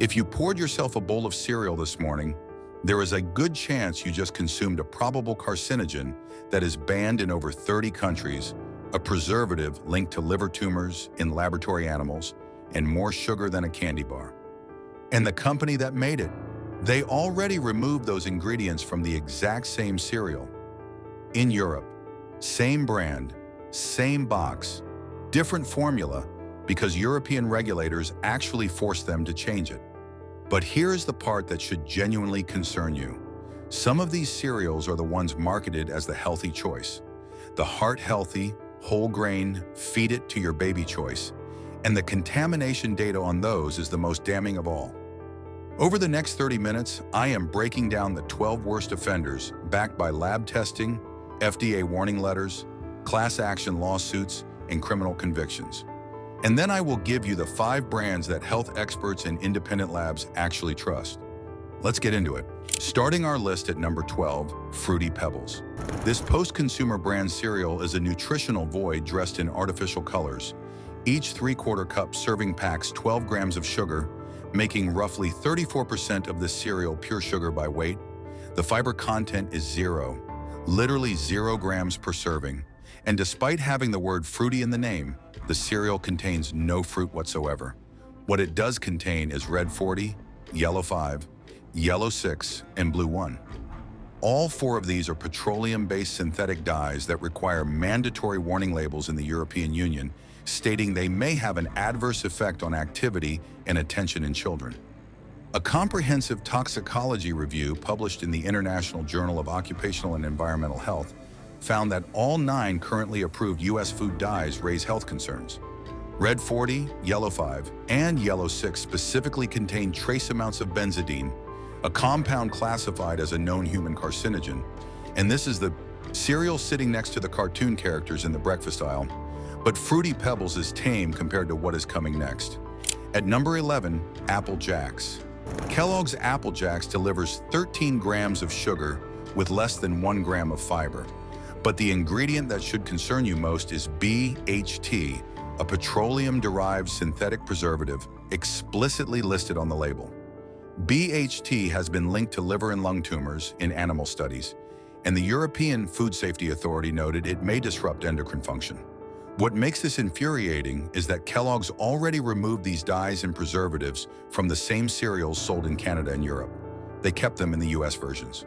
If you poured yourself a bowl of cereal this morning, there is a good chance you just consumed a probable carcinogen that is banned in over 30 countries, a preservative linked to liver tumors in laboratory animals, and more sugar than a candy bar. And the company that made it, they already removed those ingredients from the exact same cereal. In Europe, same brand, same box, different formula, because European regulators actually forced them to change it. But here's the part that should genuinely concern you. Some of these cereals are the ones marketed as the healthy choice, the heart-healthy, whole-grain, feed-it-to-your-baby choice, and the contamination data on those is the most damning of all. Over the next 30 minutes, I am breaking down the 12 worst offenders backed by lab testing, FDA warning letters, class action lawsuits, and criminal convictions. And then I will give you the 5 brands that health experts and independent labs actually trust. Let's get into it. Starting our list at number 12, Fruity Pebbles. This post-consumer brand cereal is a nutritional void dressed in artificial colors. Each 3/4 cup serving packs 12 grams of sugar, making roughly 34% of the cereal pure sugar by weight. The fiber content is 0, literally 0 grams per serving. And despite having the word fruity in the name, the cereal contains no fruit whatsoever. What it does contain is red 40, yellow 5, yellow 6, and blue 1. All 4 of these are petroleum-based synthetic dyes that require mandatory warning labels in the European Union, stating they may have an adverse effect on activity and attention in children. A comprehensive toxicology review published in the International Journal of Occupational and Environmental Health found that all 9 currently approved U.S. food dyes raise health concerns. Red 40, yellow 5, and yellow 6 specifically contain trace amounts of benzidine, a compound classified as a known human carcinogen, and this is the cereal sitting next to the cartoon characters in the breakfast aisle. But Fruity Pebbles is tame compared to what is coming next. At number 11, Apple Jacks. Kellogg's Apple Jacks delivers 13 grams of sugar with less than 1 gram of fiber. But the ingredient that should concern you most is BHT, a petroleum-derived synthetic preservative explicitly listed on the label. BHT has been linked to liver and lung tumors in animal studies, and the European Food Safety Authority noted it may disrupt endocrine function. What makes this infuriating is that Kellogg's already removed these dyes and preservatives from the same cereals sold in Canada and Europe. They kept them in the US versions.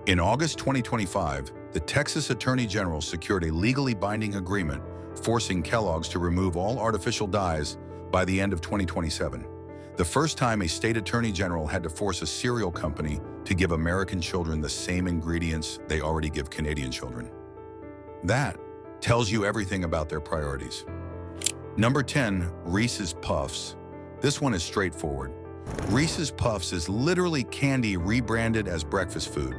In August 2025, the Texas Attorney General secured a legally binding agreement forcing Kellogg's to remove all artificial dyes by the end of 2027. The first time a state attorney general had to force a cereal company to give American children the same ingredients they already give Canadian children. That tells you everything about their priorities. Number 10, Reese's Puffs. This one is straightforward. Reese's Puffs is literally candy rebranded as breakfast food.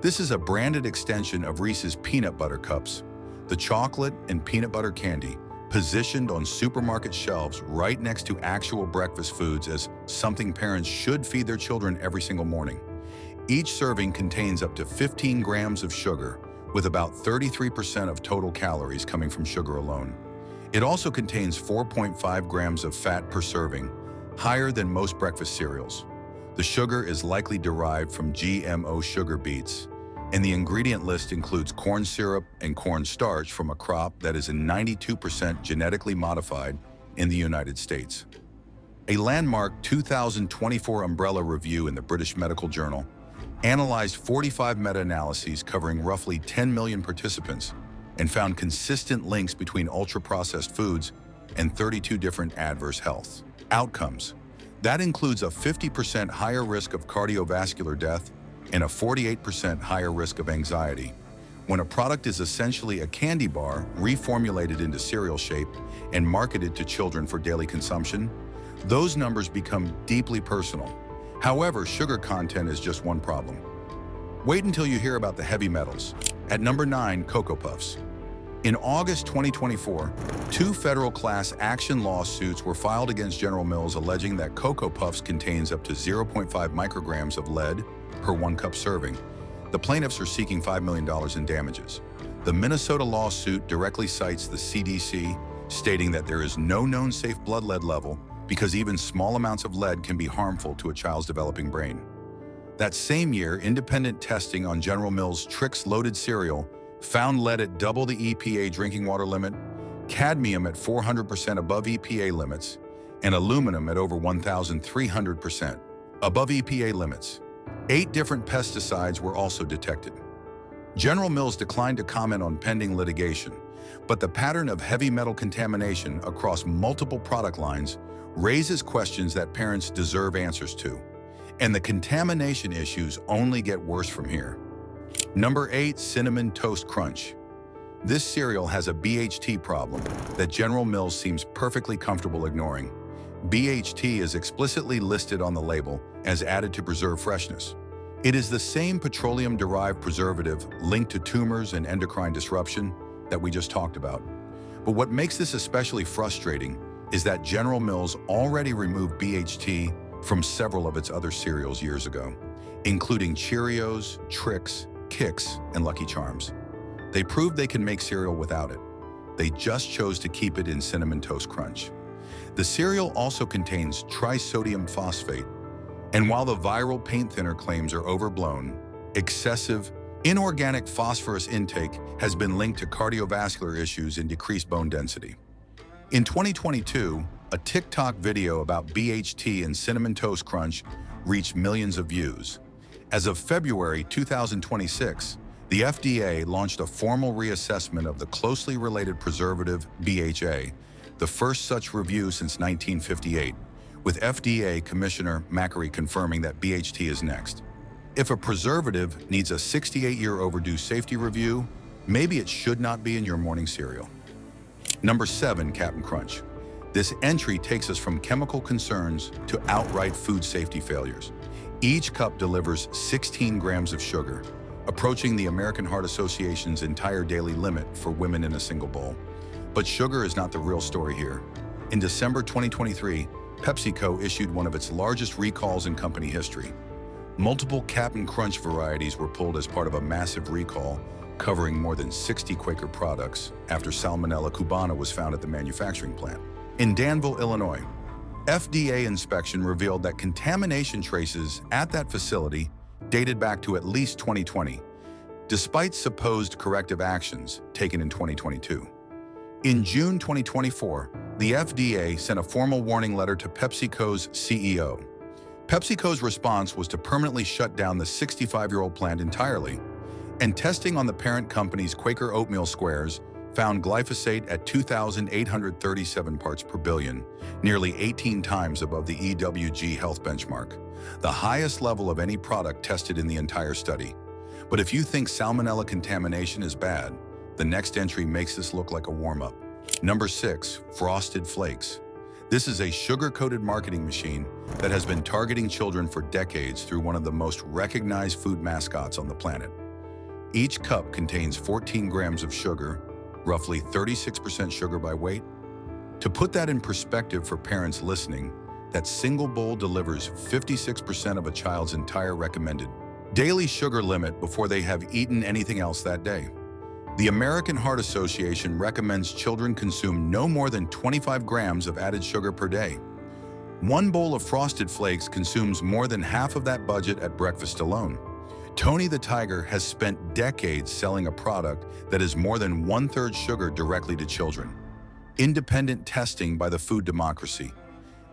This is a branded extension of Reese's Peanut Butter Cups, the chocolate and peanut butter candy positioned on supermarket shelves right next to actual breakfast foods as something parents should feed their children every single morning. Each serving contains up to 15 grams of sugar, with about 33% of total calories coming from sugar alone. It also contains 4.5 grams of fat per serving, higher than most breakfast cereals. The sugar is likely derived from GMO sugar beets, and the ingredient list includes corn syrup and corn starch from a crop that is 92% genetically modified in the United States. A landmark 2024 umbrella review in the British Medical Journal analyzed 45 meta-analyses covering roughly 10 million participants and found consistent links between ultra-processed foods and 32 different adverse health outcomes. That includes a 50% higher risk of cardiovascular death and a 48% higher risk of anxiety. When a product is essentially a candy bar reformulated into cereal shape and marketed to children for daily consumption, those numbers become deeply personal. However, sugar content is just one problem. Wait until you hear about the heavy metals. At number 9, Cocoa Puffs. In August 2024, 2 federal class action lawsuits were filed against General Mills alleging that Cocoa Puffs contains up to 0.5 micrograms of lead per 1 cup serving. The plaintiffs are seeking $5 million in damages. The Minnesota lawsuit directly cites the CDC, stating that there is no known safe blood lead level because even small amounts of lead can be harmful to a child's developing brain. That same year, independent testing on General Mills' Trix loaded cereal found lead at double the EPA drinking water limit, cadmium at 400% above EPA limits, and aluminum at over 1,300% above EPA limits. 8 different pesticides were also detected. General Mills declined to comment on pending litigation, but the pattern of heavy metal contamination across multiple product lines raises questions that parents deserve answers to. And the contamination issues only get worse from here. Number 8, Cinnamon Toast Crunch. This cereal has a BHT problem that General Mills seems perfectly comfortable ignoring. BHT is explicitly listed on the label as added to preserve freshness. It is the same petroleum-derived preservative linked to tumors and endocrine disruption that we just talked about. But what makes this especially frustrating is that General Mills already removed BHT from several of its other cereals years ago, including Cheerios, Trix, Kix, and Lucky Charms. They proved they can make cereal without it. They just chose to keep it in Cinnamon Toast Crunch. The cereal also contains trisodium phosphate, and while the viral paint thinner claims are overblown, excessive inorganic phosphorus intake has been linked to cardiovascular issues and decreased bone density. In 2022, a TikTok video about BHT and Cinnamon Toast Crunch reached millions of views. As of February 2026, the FDA launched a formal reassessment of the closely related preservative BHA, the first such review since 1958, with FDA Commissioner Makary confirming that BHT is next. If a preservative needs a 68-year overdue safety review, maybe it should not be in your morning cereal. Number 7, Cap'n Crunch. This entry takes us from chemical concerns to outright food safety failures. Each cup delivers 16 grams of sugar, approaching the American Heart Association's entire daily limit for women in a single bowl. But sugar is not the real story here. In December 2023, PepsiCo issued one of its largest recalls in company history. Multiple Cap'n Crunch varieties were pulled as part of a massive recall covering more than 60 Quaker products after Salmonella cubana was found at the manufacturing plant. In Danville, Illinois, FDA inspection revealed that contamination traces at that facility dated back to at least 2020, despite supposed corrective actions taken in 2022. In June 2024, the FDA sent a formal warning letter to PepsiCo's CEO. PepsiCo's response was to permanently shut down the 65-year-old plant entirely, and testing on the parent company's Quaker oatmeal squares found glyphosate at 2,837 parts per billion, nearly 18 times above the EWG health benchmark, the highest level of any product tested in the entire study. But if you think salmonella contamination is bad, the next entry makes this look like a warm-up. Number 6, Frosted Flakes. This is a sugar-coated marketing machine that has been targeting children for decades through one of the most recognized food mascots on the planet. Each cup contains 14 grams of sugar, roughly 36% sugar by weight. To put that in perspective for parents listening, that single bowl delivers 56% of a child's entire recommended daily sugar limit before they have eaten anything else that day. The American Heart Association recommends children consume no more than 25 grams of added sugar per day. One bowl of Frosted Flakes consumes more than half of that budget at breakfast alone. Tony the Tiger has spent decades selling a product that is more than 1/3 sugar directly to children. Independent testing by the Food Democracy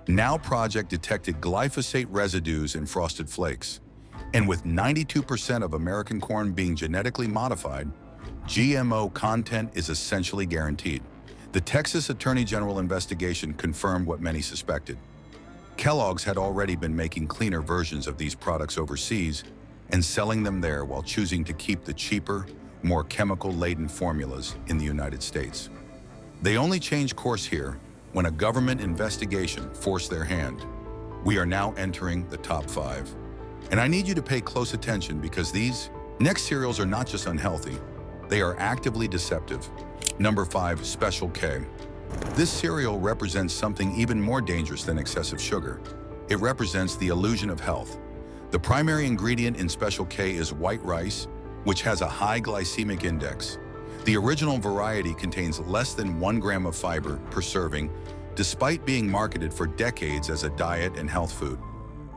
Now Project detected glyphosate residues in Frosted Flakes. And with 92% of American corn being genetically modified, GMO content is essentially guaranteed. The Texas Attorney General investigation confirmed what many suspected. Kellogg's had already been making cleaner versions of these products overseas and selling them there while choosing to keep the cheaper, more chemical-laden formulas in the United States. They only changed course here when a government investigation forced their hand. We are now entering the top 5. And I need you to pay close attention because these next cereals are not just unhealthy, they are actively deceptive. Number 5, Special K. This cereal represents something even more dangerous than excessive sugar. It represents the illusion of health. The primary ingredient in Special K is white rice, which has a high glycemic index. The original variety contains less than 1 gram of fiber per serving despite being marketed for decades as a diet and health food.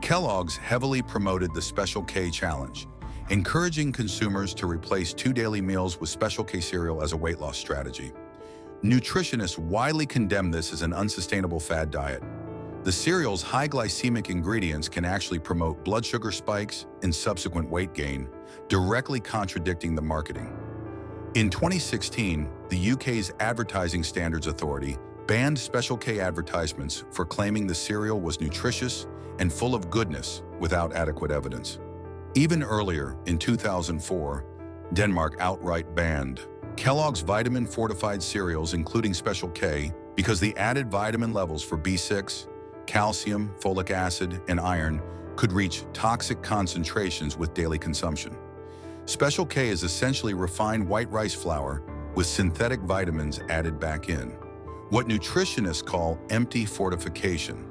Kellogg's heavily promoted the Special K Challenge, encouraging consumers to replace 2 daily meals with Special K cereal as a weight loss strategy. Nutritionists widely condemn this as an unsustainable fad diet. The cereal's high glycemic ingredients can actually promote blood sugar spikes and subsequent weight gain, directly contradicting the marketing. In 2016, the UK's Advertising Standards Authority banned Special K advertisements for claiming the cereal was nutritious and full of goodness without adequate evidence. Even earlier, in 2004, Denmark outright banned Kellogg's vitamin-fortified cereals, including Special K, because the added vitamin levels for B6, calcium, folic acid, and iron could reach toxic concentrations with daily consumption. Special K is essentially refined white rice flour with synthetic vitamins added back in, what nutritionists call empty fortification.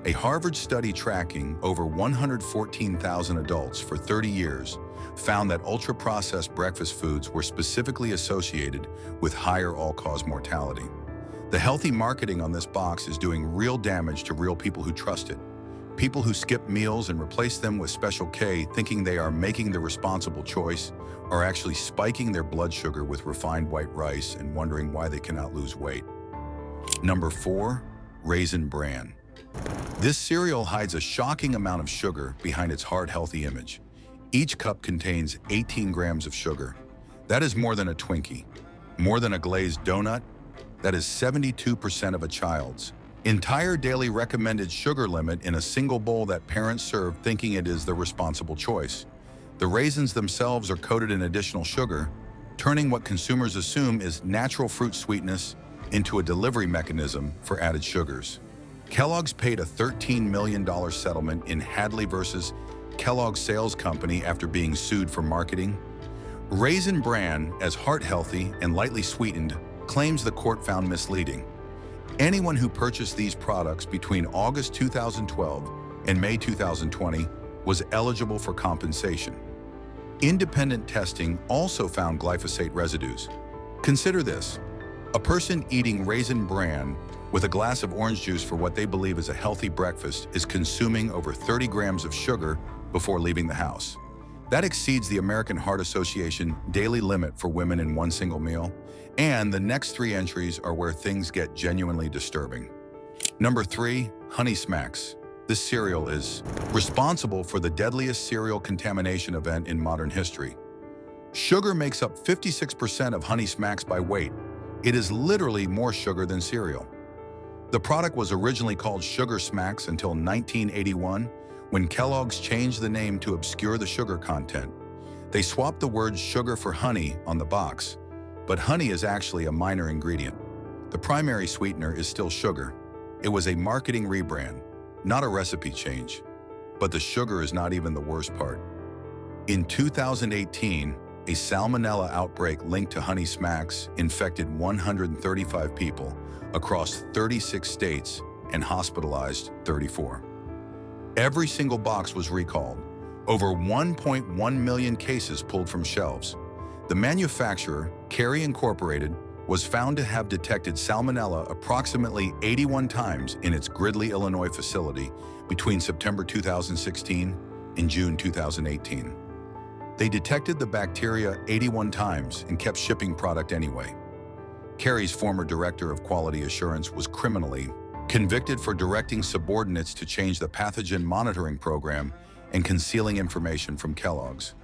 A Harvard study tracking over 114,000 adults for 30 years found that ultra-processed breakfast foods were specifically associated with higher all-cause mortality. The healthy marketing on this box is doing real damage to real people who trust it. People who skip meals and replace them with Special K thinking they are making the responsible choice are actually spiking their blood sugar with refined white rice and wondering why they cannot lose weight. Number 4, Raisin Bran. This cereal hides a shocking amount of sugar behind its hard, healthy image. Each cup contains 18 grams of sugar. That is more than a Twinkie. More than a glazed donut. That is 72% of a child's entire daily recommended sugar limit in a single bowl that parents serve thinking it is the responsible choice. The raisins themselves are coated in additional sugar, turning what consumers assume is natural fruit sweetness into a delivery mechanism for added sugars. Kellogg's paid a $13 million settlement in Hadley versus Kellogg's Sales Company after being sued for marketing. Raisin Bran, as heart-healthy and lightly sweetened, claims the court found misleading. Anyone who purchased these products between August 2012 and May 2020 was eligible for compensation. Independent testing also found glyphosate residues. Consider this: a person eating Raisin Bran with a glass of orange juice for what they believe is a healthy breakfast is consuming over 30 grams of sugar before leaving the house. That exceeds the American Heart Association daily limit for women in one single meal, and the next 3 entries are where things get genuinely disturbing. Number 3, Honey Smacks. This cereal is responsible for the deadliest cereal contamination event in modern history. Sugar makes up 56% of Honey Smacks by weight. It is literally more sugar than cereal. The product was originally called Sugar Smacks until 1981, when Kellogg's changed the name to obscure the sugar content. They swapped the word sugar for honey on the box, but honey is actually a minor ingredient. The primary sweetener is still sugar. It was a marketing rebrand, not a recipe change. But the sugar is not even the worst part. In 2018, a salmonella outbreak linked to Honey Smacks infected 135 people across 36 states and hospitalized 34. Every single box was recalled. Over 1.1 million cases pulled from shelves. The manufacturer, Kerry Incorporated, was found to have detected salmonella approximately 81 times in its Gridley, Illinois facility between September 2016 and June 2018. They detected the bacteria 81 times and kept shipping product anyway. Kerry's former director of quality assurance was criminally convicted for directing subordinates to change the pathogen monitoring program and concealing information from Kellogg's.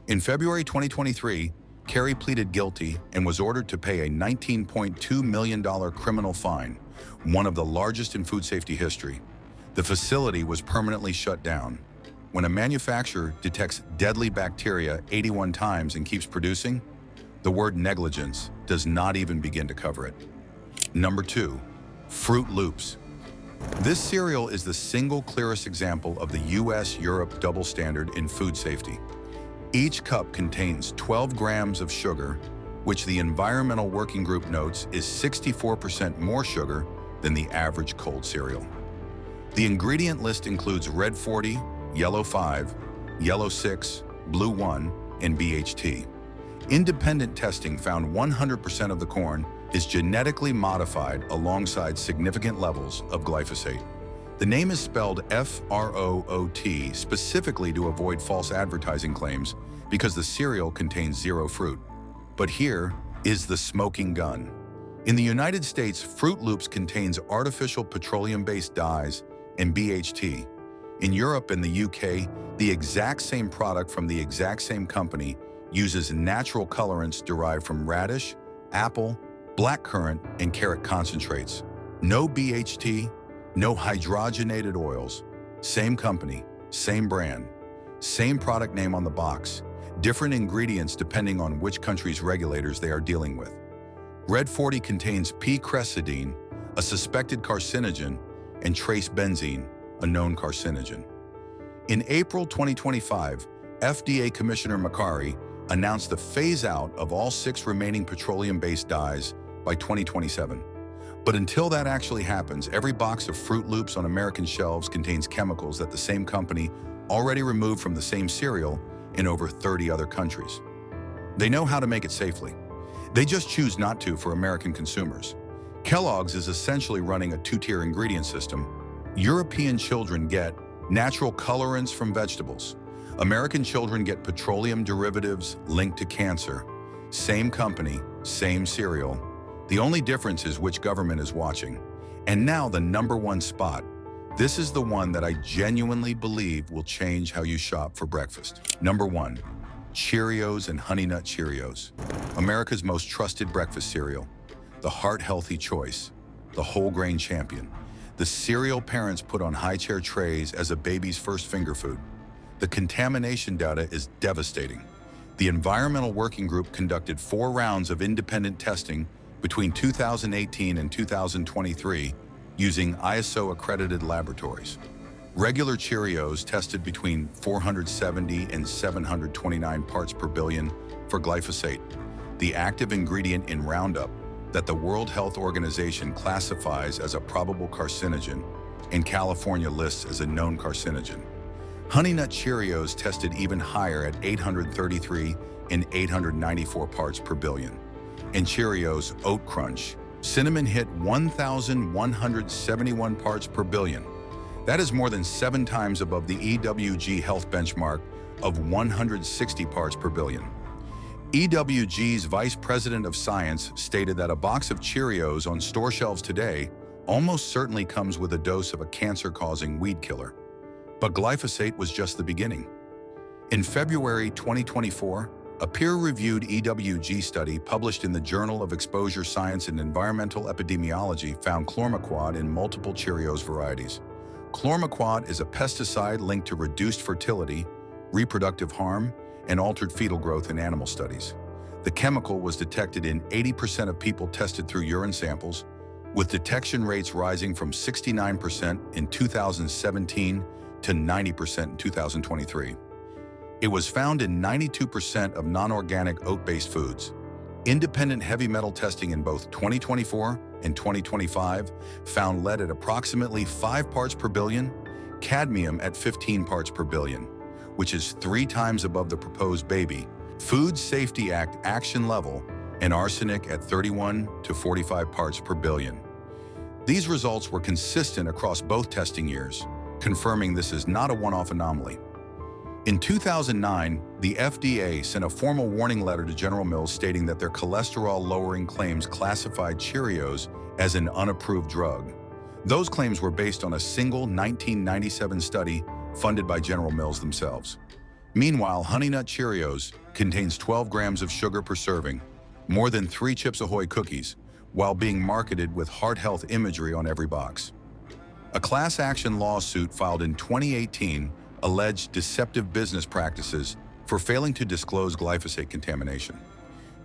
In February 2023, Kerry pleaded guilty and was ordered to pay a $19.2 million criminal fine, one of the largest in food safety history. The facility was permanently shut down. When a manufacturer detects deadly bacteria 81 times and keeps producing, the word negligence does not even begin to cover it. Number 2, Froot Loops. This cereal is the single clearest example of the US-Europe double standard in food safety. Each cup contains 12 grams of sugar, which the Environmental Working Group notes is 64% more sugar than the average cold cereal. The ingredient list includes red 40, yellow 5, yellow 6, blue 1, and BHT. Independent testing found 100% of the corn is genetically modified alongside significant levels of glyphosate. The name is spelled F-R-O-O-T specifically to avoid false advertising claims because the cereal contains zero fruit. But here is the smoking gun. In the United States, Froot Loops contains artificial petroleum-based dyes and BHT. In Europe and the UK, the exact same product from the exact same company uses natural colorants derived from radish, apple, blackcurrant, and carrot concentrates. No BHT, no hydrogenated oils. Same company, same brand, same product name on the box, different ingredients depending on which country's regulators they are dealing with. Red 40 contains P-crescidine, a suspected carcinogen, and trace benzene, a known carcinogen. In April 2025, FDA Commissioner Makary announced the phase-out of all 6 remaining petroleum-based dyes by 2027. But until that actually happens, every box of Froot Loops on American shelves contains chemicals that the same company already removed from the same cereal in over 30 other countries. They know how to make it safely. They just choose not to for American consumers. Kellogg's is essentially running a 2-tier ingredient system. European children get natural colorants from vegetables. American children get petroleum derivatives linked to cancer. Same company, same cereal. The only difference is which government is watching. And now the #1 spot. This is the one that I genuinely believe will change how you shop for breakfast. Number 1, Cheerios and Honey Nut Cheerios. America's most trusted breakfast cereal. The heart-healthy choice. The whole grain champion. The cereal parents put on high-chair trays as a baby's first finger food. The contamination data is devastating. The Environmental Working Group conducted 4 rounds of independent testing between 2018 and 2023 using ISO-accredited laboratories. Regular Cheerios tested between 470 and 729 parts per billion for glyphosate, the active ingredient in Roundup that the World Health Organization classifies as a probable carcinogen and California lists as a known carcinogen. Honey Nut Cheerios tested even higher at 833 and 894 parts per billion. And Cheerios Oat Crunch Cinnamon hit 1,171 parts per billion. That is more than 7 times above the EWG health benchmark of 160 parts per billion. EWG's Vice President of Science stated that a box of Cheerios on store shelves today almost certainly comes with a dose of a cancer-causing weed killer. But glyphosate was just the beginning. In February 2024, a peer-reviewed EWG study published in the Journal of Exposure Science and Environmental Epidemiology found chlormequat in multiple Cheerios varieties. Chlormequat is a pesticide linked to reduced fertility, reproductive harm, and altered fetal growth in animal studies. The chemical was detected in 80% of people tested through urine samples, with detection rates rising from 69% in 2017 to 90% in 2023. It was found in 92% of non-organic oat-based foods. Independent heavy metal testing in both 2024 and 2025 found lead at approximately 5 parts per billion, cadmium at 15 parts per billion, which is 3 times above the proposed Baby Food Safety Act action level, and arsenic at 31 to 45 parts per billion. These results were consistent across both testing years, confirming this is not a one-off anomaly. In 2009, the FDA sent a formal warning letter to General Mills stating that their cholesterol-lowering claims classified Cheerios as an unapproved drug. Those claims were based on a single 1997 study funded by General Mills themselves. Meanwhile, Honey Nut Cheerios contains 12 grams of sugar per serving, more than 3 Chips Ahoy cookies, while being marketed with heart health imagery on every box. A class action lawsuit filed in 2018 alleged deceptive business practices for failing to disclose glyphosate contamination.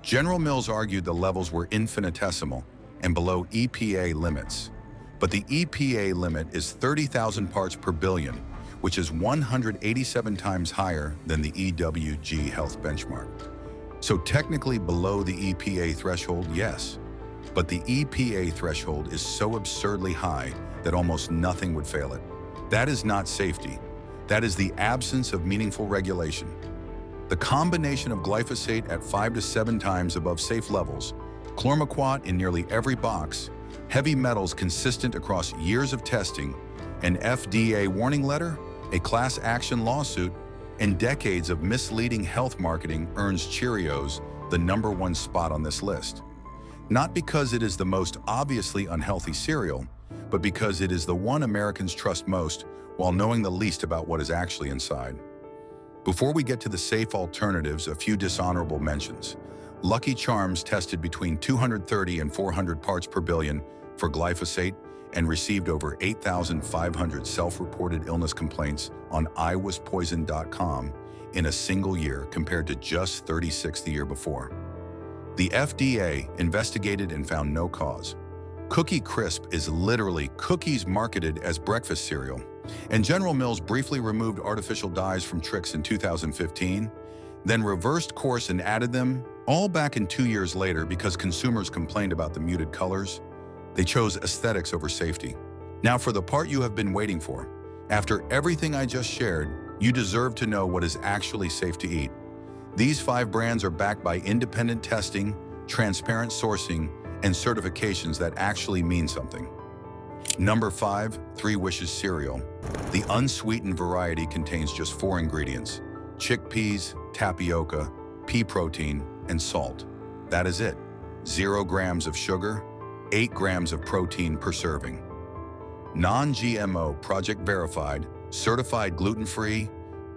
General Mills argued the levels were infinitesimal and below EPA limits, but the EPA limit is 30,000 parts per billion, which is 187 times higher than the EWG health benchmark. So technically below the EPA threshold, yes, but the EPA threshold is so absurdly high that almost nothing would fail it. That is not safety. That is the absence of meaningful regulation. The combination of glyphosate at 5 to 7 times above safe levels Chlormequat in nearly every box, heavy metals consistent across years of testing, an FDA warning letter, a class action lawsuit, and decades of misleading health marketing earns Cheerios the #1 spot on this list. Not because it is the most obviously unhealthy cereal, but because it is the one Americans trust most while knowing the least about what is actually inside. Before we get to the safe alternatives, a few dishonorable mentions. Lucky Charms tested between 230 and 400 parts per billion for glyphosate and received over 8,500 self-reported illness complaints on iwaspoisoned.com in a single year compared to just 36 the year before. The FDA investigated and found no cause. Cookie Crisp is literally cookies marketed as breakfast cereal, and General Mills briefly removed artificial dyes from Trix in 2015, then reversed course and added them all back in 2 years later because consumers complained about the muted colors. They chose aesthetics over safety. Now for the part you have been waiting for. After everything I just shared, you deserve to know what is actually safe to eat. These 5 brands are backed by independent testing, transparent sourcing, and certifications that actually mean something. Number 5, 3 Wishes cereal. The unsweetened variety contains just 4 ingredients: chickpeas, tapioca, pea protein, and salt. That is it. 0 grams of sugar, 8 grams of protein per serving. Non-GMO, project verified, certified gluten-free,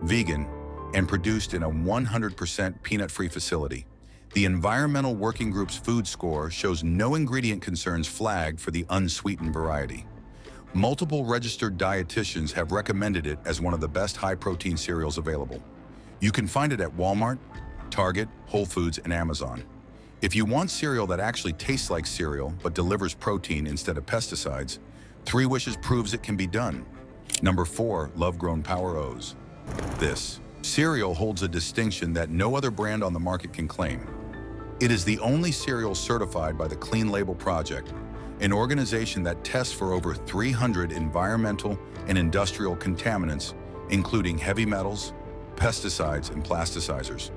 vegan, and produced in a 100% peanut-free facility. The Environmental Working Group's food score shows no ingredient concerns flagged for the unsweetened variety. Multiple registered dietitians have recommended it as one of the best high-protein cereals available. You can find it at Walmart, Target, Whole Foods, and Amazon. If you want cereal that actually tastes like cereal but delivers protein instead of pesticides, 3 Wishes proves it can be done. Number 4, Love Grown Power O's. This cereal holds a distinction that no other brand on the market can claim. It is the only cereal certified by the Clean Label Project, an organization that tests for over 300 environmental and industrial contaminants, including heavy metals, pesticides, and plasticizers.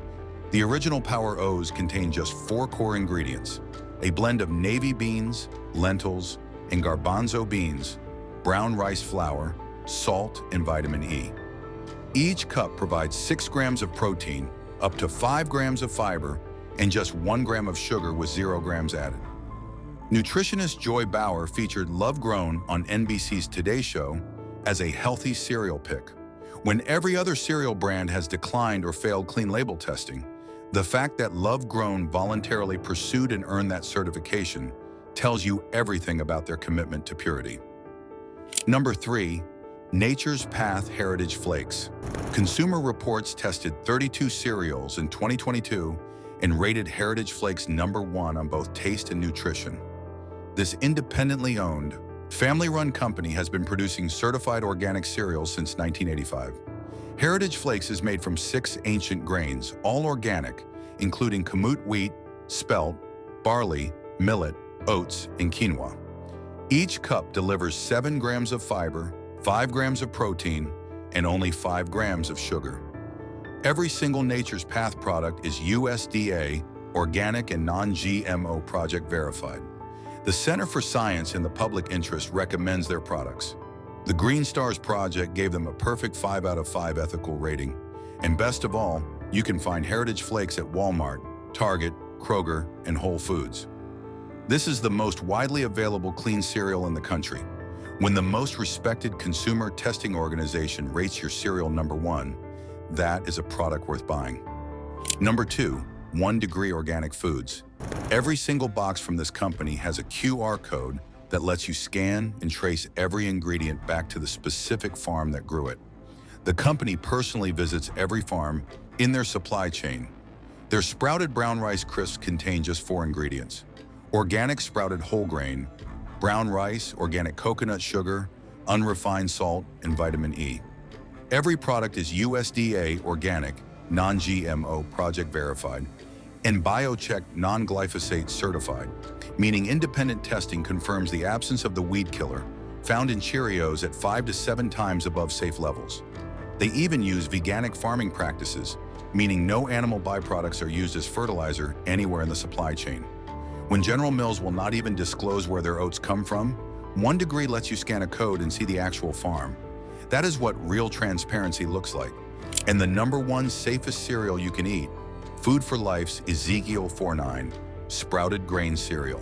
The original Power O's contain just 4 core ingredients: a blend of navy beans, lentils, and garbanzo beans, brown rice flour, salt, and vitamin E. Each cup provides 6 grams of protein, up to 5 grams of fiber, and just 1 gram of sugar with 0 grams added. Nutritionist Joy Bauer featured Love Grown on NBC's Today Show as a healthy cereal pick. When every other cereal brand has declined or failed clean label testing, the fact that Love Grown voluntarily pursued and earned that certification tells you everything about their commitment to purity. Number 3, Nature's Path Heritage Flakes. Consumer Reports tested 32 cereals in 2022 and rated Heritage Flakes #1 on both taste and nutrition. This independently owned, family-run company has been producing certified organic cereals since 1985. Heritage Flakes is made from 6 ancient grains, all organic, including kamut wheat, spelt, barley, millet, oats, and quinoa. Each cup delivers 7 grams of fiber, 5 grams of protein, and only 5 grams of sugar. Every single Nature's Path product is USDA, organic and non-GMO project verified. The Center for Science in the Public Interest recommends their products. The Green Stars Project gave them a perfect 5 out of 5 ethical rating. And best of all, you can find Heritage Flakes at Walmart, Target, Kroger, and Whole Foods. This is the most widely available clean cereal in the country. When the most respected consumer testing organization rates your cereal #1, that is a product worth buying. Number 2, 1 Degree Organic Foods. Every single box from this company has a QR code that lets you scan and trace every ingredient back to the specific farm that grew it. The company personally visits every farm in their supply chain. Their sprouted brown rice crisps contain just 4 ingredients: organic sprouted whole grain, brown rice, organic coconut sugar, unrefined salt, and vitamin E. Every product is USDA organic, non-GMO project verified, and BioCheck non-glyphosate certified, meaning independent testing confirms the absence of the weed killer found in Cheerios at 5 to 7 times above safe levels. They even use veganic farming practices, meaning no animal byproducts are used as fertilizer anywhere in the supply chain. When General Mills will not even disclose where their oats come from, One Degree lets you scan a code and see the actual farm. That is what real transparency looks like. And the #1 safest cereal you can eat, Food for Life's Ezekiel 4.9, sprouted grain cereal.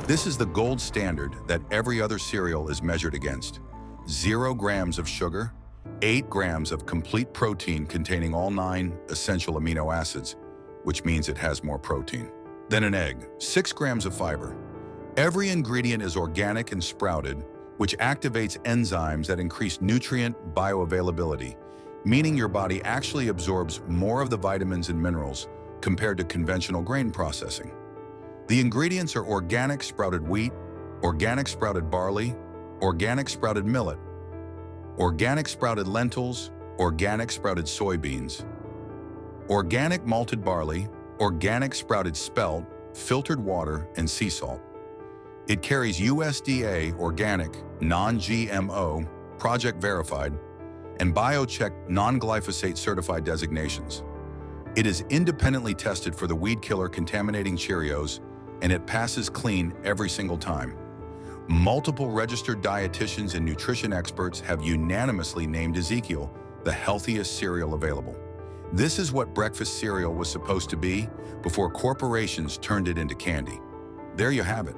This is the gold standard that every other cereal is measured against. 0 grams of sugar, 8 grams of complete protein containing all 9 essential amino acids, which means it has more protein than an egg, 6 grams of fiber. Every ingredient is organic and sprouted, which activates enzymes that increase nutrient bioavailability, meaning your body actually absorbs more of the vitamins and minerals compared to conventional grain processing. The ingredients are organic sprouted wheat, organic sprouted barley, organic sprouted millet, organic sprouted lentils, organic sprouted soybeans, organic malted barley, organic sprouted spelt, filtered water, and sea salt. It carries USDA organic, non-GMO, project verified, and biocheck non-glyphosate certified designations. It is independently tested for the weed killer contaminating Cheerios, and it passes clean every single time. Multiple registered dietitians and nutrition experts have unanimously named Ezekiel the healthiest cereal available. This is what breakfast cereal was supposed to be before corporations turned it into candy. There you have it.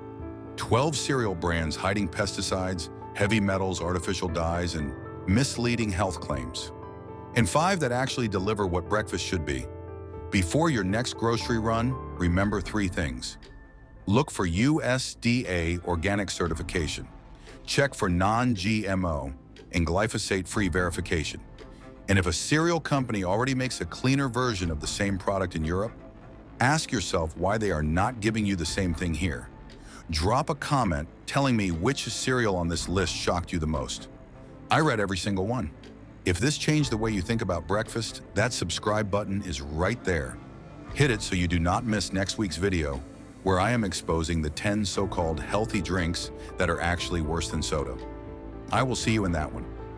12 cereal brands hiding pesticides, heavy metals, artificial dyes, and misleading health claims. And 5 that actually deliver what breakfast should be. Before your next grocery run, remember 3 things. Look for USDA organic certification. Check for non-GMO and glyphosate-free verification. And if a cereal company already makes a cleaner version of the same product in Europe, ask yourself why they are not giving you the same thing here. Drop a comment telling me which cereal on this list shocked you the most. I read every single one. If this changed the way you think about breakfast, that subscribe button is right there. Hit it so you do not miss next week's video, where I am exposing the 10 so-called healthy drinks that are actually worse than soda. I will see you in that one.